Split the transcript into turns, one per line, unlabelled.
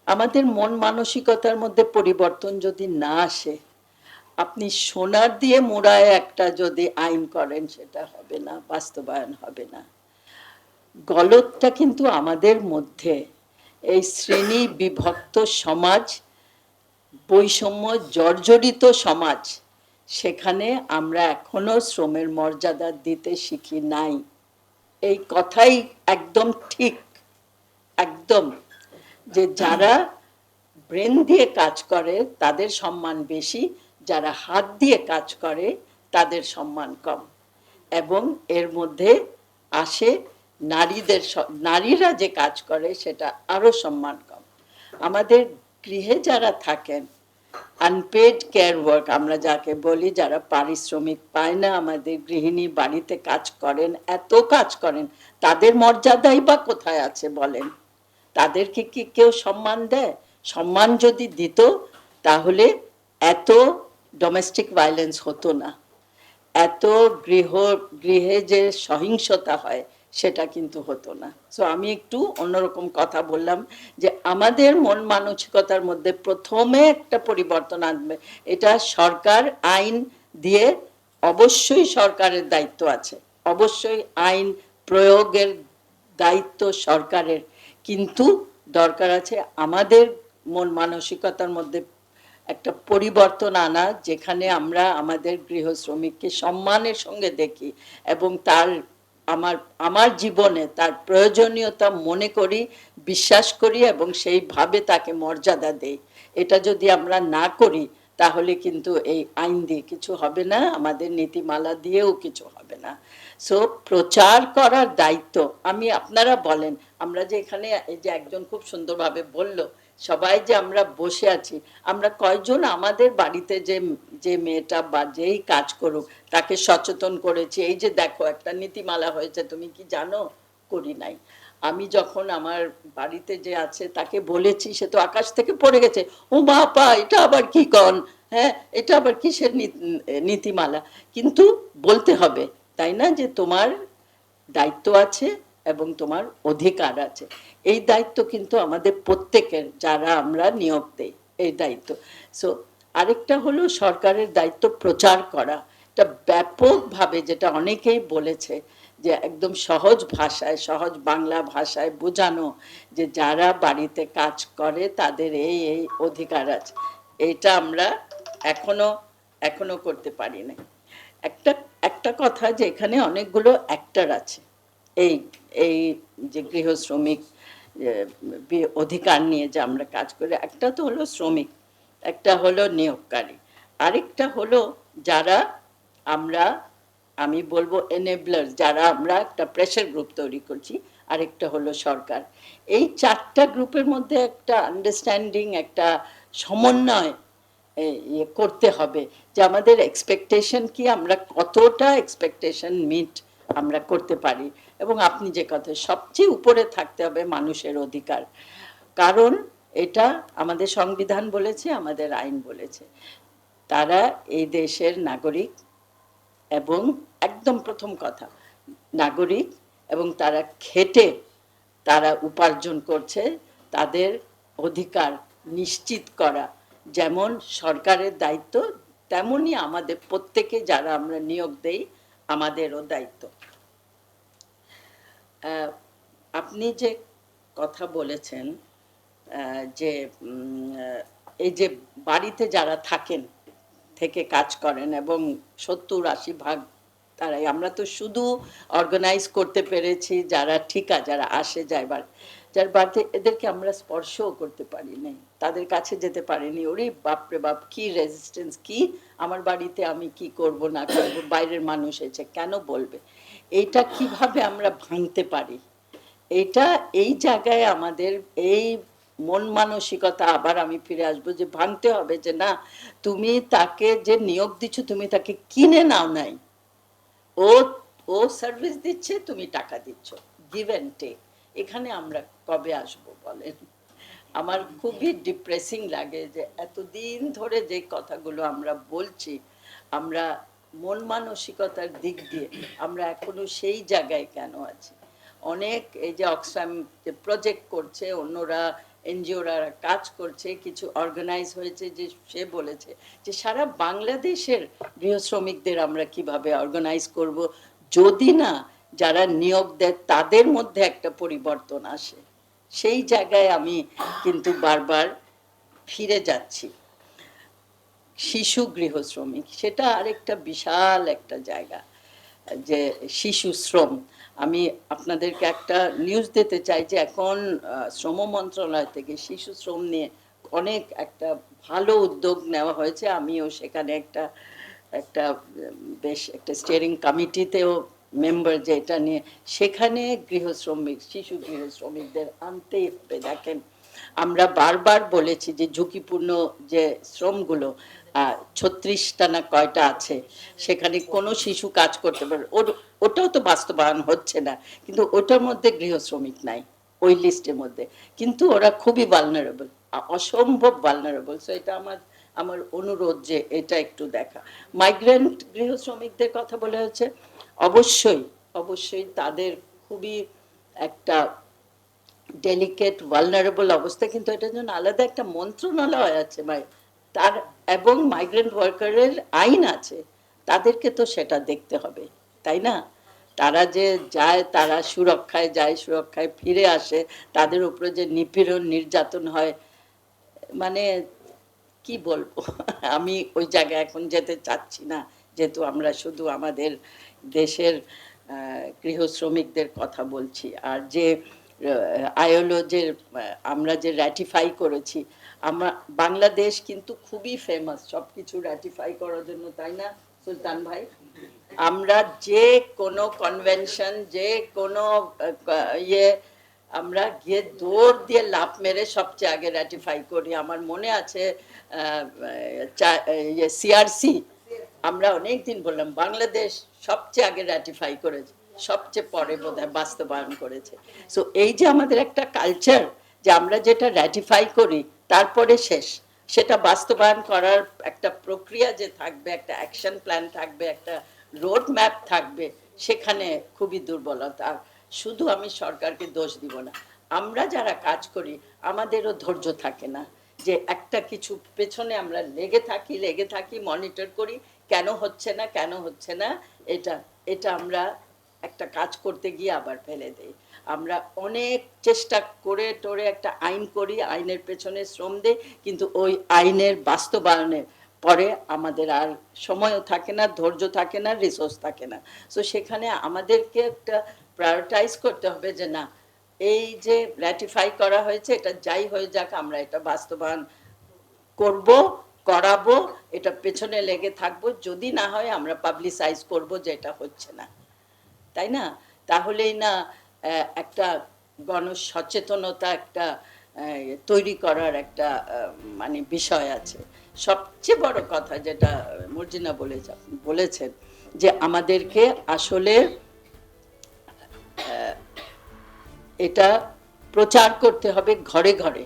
আমাদের মন মানসিকতার মধ্যে পরিবর্তন যদি না আসে, আপনি সোনার দিয়ে মোড়ায় একটা যদি আইন করেন সেটা হবে না, বাস্তবায়ন হবে না। গলতটা কিন্তু আমাদের মধ্যে, এই শ্রেণী বিভক্ত সমাজ, বৈষম্য জর্জরিত সমাজ, সেখানে আমরা এখনো শ্রমের মর্যাদা দিতে শিখি নাই। এই কথাই একদম ঠিক, একদম, যে যারা ব্রেন দিয়ে কাজ করে তাদের সম্মান বেশি, যারা হাত দিয়ে কাজ করে তাদের সম্মান কম। এবং এর মধ্যে আসে নারীদের, নারীরা যে কাজ করে সেটা আরো সম্মান কম। আমাদের গৃহে যারা থাকেন, আনপেড কেয়ার ওয়ার্ক আমরা যাকে বলি, যারা পারিশ্রমিক পায় না, আমাদের গৃহিণী বাড়িতে কাজ করেন, এত কাজ করেন, তাদের মর্যাদাই বা কোথায় আছে বলেন? তাদেরকে কি কেউ সম্মান দেয়? সম্মান যদি দিত তাহলে এত ডোমেস্টিক ভায়োলেন্স হতো না, এত গৃহে যে সহিংসতা হয় সেটা কিন্তু হতো না। সো আমি একটু অন্যরকম কথা বললাম, যে আমাদের মন মানসিকতার মধ্যে প্রথমে একটা পরিবর্তন আনবে, এটা সরকার আইন দিয়ে, অবশ্যই সরকারের দায়িত্ব আছে, অবশ্যই আইন প্রয়োগের দায়িত্ব সরকারের, কিন্তু দরকার আছে আমাদের মন মানসিকতার মধ্যে একটা পরিবর্তন আনা, যেখানে আমরা আমাদের গৃহ শ্রমিককে সম্মানের সঙ্গে দেখি এবং তার, আমার আমার জীবনে তার প্রয়োজনীয়তা মনে করি, বিশ্বাস করি এবং সেইভাবে তাকে মর্যাদা দেই। এটা যদি আমরা না করি তাহলে কিন্তু এই আইন দিয়ে কিছু হবে না, আমাদের নীতিমালা দিয়েও কিছু হবে না। সো প্রচার করার দায়িত্ব, আমি, আপনারা বলেন, আমরা যে এখানে, এই যে একজন খুব সুন্দরভাবে বলল, সবাই যে আমরা বসে আছি, আমরা কয়জন আমাদের বাড়িতে যে যে মেয়েটা বা যেই কাজ করুক তাকে সচেতন করেছি, এই যে দেখো একটা নীতিমালা হয়েছে তুমি কি জানো? করি নাই। আমি যখন আমার বাড়িতে যে আছে তাকে বলেছি, সে তো আকাশ থেকে পড়ে গেছে, ও বাবা এটা আবার কি কন, হ্যাঁ এটা আবার কিসের নীতিমালা? কিন্তু বলতে হবে, তাই না, যে তোমার দায়িত্ব আছে এবং তোমার অধিকার আছে। এই দায়িত্ব কিন্তু আমাদের প্রত্যেকের, যারা আমরা নিয়োগ দেই, এই দায়িত্ব। সো আরেকটা হলো সরকারের দায়িত্ব প্রচার করা, এটা ব্যাপকভাবে, যেটা অনেকেই বলেছে, যে একদম সহজ ভাষায়, সহজ বাংলা ভাষায় বোঝানো, যে যারা বাড়িতে কাজ করে তাদের এই এই অধিকার আছে। এটা আমরা এখনো এখনো করতে পারি না। একটা একটা কথা, যে এখানে অনেকগুলো অ্যাক্টর আছে এই এই যে গৃহ শ্রমিক অধিকার নিয়ে যে আমরা কাজ করি। একটা তো হলো শ্রমিক, একটা হলো নিয়োগকারী, আরেকটা হলো যারা আমরা, আমি বলবো এনেবলার, যারা আমরা একটা প্রেশার গ্রুপ তৈরি করছি, আরেকটা হলো সরকার। এই চারটা গ্রুপের মধ্যে একটা আন্ডারস্ট্যান্ডিং, একটা সমন্বয় করতে হবে, যে আমাদের এক্সপেকটেশন কি, আমরা কতটা এক্সপেকটেশন মিট আমরা করতে পারি। এবং আপনি যে কথা, সবচেয়ে উপরে থাকতে হবে মানুষের অধিকার, কারণ এটা আমাদের সংবিধান বলেছে, আমাদের আইন বলেছে, তারা এই দেশের নাগরিক, এবং একদম প্রথম কথা নাগরিক, এবং তারা খেটে তারা উপার্জন করছে, তাদের অধিকার নিশ্চিত করা যেমন সরকারের দায়িত্ব, তেমনি আমাদের প্রত্যেকে যারা আমরা নিয়োগ দেই আমাদেরও দায়িত্ব। আপনি যে কথা বলেছেন, যে এই যে বাড়িতে যারা থাকেন, থেকে কাজ করেন, এবং 70-80% তারাই, আমরা তো শুধু অর্গানাইজ করতে পেরেছি যারা ঠিকা, যারা আসে যায়, যার বাড়িতে, এদেরকে আমরা স্পর্শও করতে পারি নাই, তাদের কাছে যেতে পারিনি। ওরে বাপরে বাপ, কি রেজিস্ট্যান্স, কি আমার বাড়িতে আমি কি করব না করব, বাইরের মানুষ এসে কেন বলবে, এইটা কিভাবে আমরা ভাঙতে পারি, এটা, এই জায়গায় আমাদের এই মন মানসিকতা, আবার আমি ফিরে আসবো, যে ভাঙতে হবে, যে না, তুমি তাকে যে নিয়োগ দিচ্ছ তুমি তাকে কিনে নাও নাই, ও ও সার্ভিস দিচ্ছে, তুমি টাকা দিচ্ছ, গিভ অ্যান্ড টেক। এখানে আমরা কবে আসবো বলেন? আমার খুবই ডিপ্রেসিং লাগে যে এতদিন ধরে যে কথাগুলো আমরা বলছি, আমরা মন মানসিকতার দিক দিয়ে আমরা এখনো সেই জায়গায় কেন আছি। অনেক এই যে অক্সফ্যাম যে প্রজেক্ট করছে, অন্যরা এনজিওরা কাজ করছে, কিছু অর্গানাইজ হয়েছে, যে সে বলেছে যে সারা বাংলাদেশের গৃহ শ্রমিকদের আমরা কিভাবে অর্গানাইজ করব, যদি না যারা নিয়োগ দেয় তাদের মধ্যে একটা পরিবর্তন আসে। সেই জায়গায় আমি কিন্তু বারবার ফিরে যাচ্ছি। শিশু গৃহ শ্রমিক, সেটা আরেকটা বিশাল একটা জায়গা, যে শিশু শ্রম। আমি আপনাদেরকে একটা নিউজ দিতে চাই যে এখন শ্রম মন্ত্রণালয় থেকে শিশু শ্রম নিয়ে অনেক একটা ভালো উদ্যোগ নেওয়া হয়েছে। আমিও সেখানে একটা একটা বেশ একটা স্টিয়ারিং কমিটিতেও মেম্বার, যে এটা নিয়ে, সেখানে গৃহ শ্রমিক, শিশু গৃহ শ্রমিকদের আনতেই হবে। দেখেন, আমরা বারবার বলেছি যে ঝুঁকিপূর্ণ যে শ্রমগুলো 36টা না কয়টা আছে, সেখানে কোনো শিশু কাজ করতে পারে, ওটাও তো বাস্তবায়ন হচ্ছে না, কিন্তু ওটার মধ্যে গৃহ শ্রমিক নাই ওই লিস্টের মধ্যে, কিন্তু ওরা খুবই ভালনারেবল, অসম্ভব ভালনারেবল। সো এটা আমার অনুরোধ যে এটা একটু দেখা। মাইগ্রেন্ট গৃহ শ্রমিকদের কথা বলা হচ্ছে, অবশ্যই অবশ্যই তাদের খুবই একটা ডেলিকেট ভালনারেবল অবস্থা, কিন্তু এটার জন্য আলাদা একটা মন্ত্রণালয় আছে, তার এবং মাইগ্রেন্ট ওয়ার্কারের আইন আছে, তাদেরকে তো সেটা দেখতে হবে, তাই না? তারা যে যায়, তারা সুরক্ষায় যায়, সুরক্ষায় ফিরে আসে, তাদের উপরে যে নিপীড়ন নির্যাতন হয়, মানে কি বলবো আমি ওই জায়গায় এখন যেতে চাচ্ছি না, যেহেতু আমরা শুধু আমাদের দেশের গৃহ শ্রমিকদের কথা বলছি। আর যে আইএলও যে আমরা যে র্যাটিফাই করেছি, আমরা বাংলাদেশ কিন্তু খুবই ফেমাস সব কিছু র্যাটিফাই করার জন্য, তাই না সুলতান ভাই? আমরা যে কোনো কনভেনশন, যে কোনো ইয়ে, আমরা গিয়ে দৌড় দিয়ে লাফ মেরে সবচেয়ে আগে র্যাটিফাই করি। আমার মনে আছে সিআরসি আমরা অনেক দিন বললাম, বাংলাদেশ সবচেয়ে আগে র্যাটিফাই করেছে, সবচেয়ে পরে বোধহয় বাস্তবায়ন করেছে। সো এই যে আমাদের একটা কালচার, যে আমরা যেটা র্যাটিফাই করি তারপরে শেষ, সেটা বাস্তবায়ন করার একটা প্রক্রিয়া যে থাকবে, একটা অ্যাকশন প্ল্যান থাকবে, একটা রোড ম্যাপ থাকবে, সেখানে খুবই দুর্বলতা। আর শুধু আমি সরকারকে দোষ দিব না, আমরা যারা কাজ করি আমাদেরও ধৈর্য থাকে না, যে একটা কিছু পেছনে আমরা লেগে থাকি, মনিটর করি, কেন হচ্ছে না, কেন হচ্ছে না, এটা এটা আমরা একটা কাজ করতে গিয়ে আবার ফেলে দেই। আমরা অনেক চেষ্টা করে টোরে একটা আইন করি, আইনের পেছনে শ্রম দেই, কিন্তু ওই আইনের বাস্তবায়নের পরে আমাদের আর সময়ও থাকে না, ধৈর্য থাকে না, রিসোর্স থাকে না। সো সেখানে আমাদেরকে একটা প্রায়োরিটাইজ করতে হবে যে না, এই যে র্যাটিফাই করা হয়েছে, এটা যাই হয়ে যাক, আমরা এটা বাস্তবায়ন করব, করাবো, এটা পেছনে লেগে থাকবো, যদি না হয় আমরা পাবলিসাইজ করব যে এটা হচ্ছে না, তাই না? তাহলেই না একটা গণসচেতনতা একটা তৈরি করার একটা মানে বিষয় আছে। সবচেয়ে বড় কথা যেটা মর্জিনা বলেছেন, যে আমাদেরকে আসলে এটা প্রচার করতে হবে ঘরে ঘরে,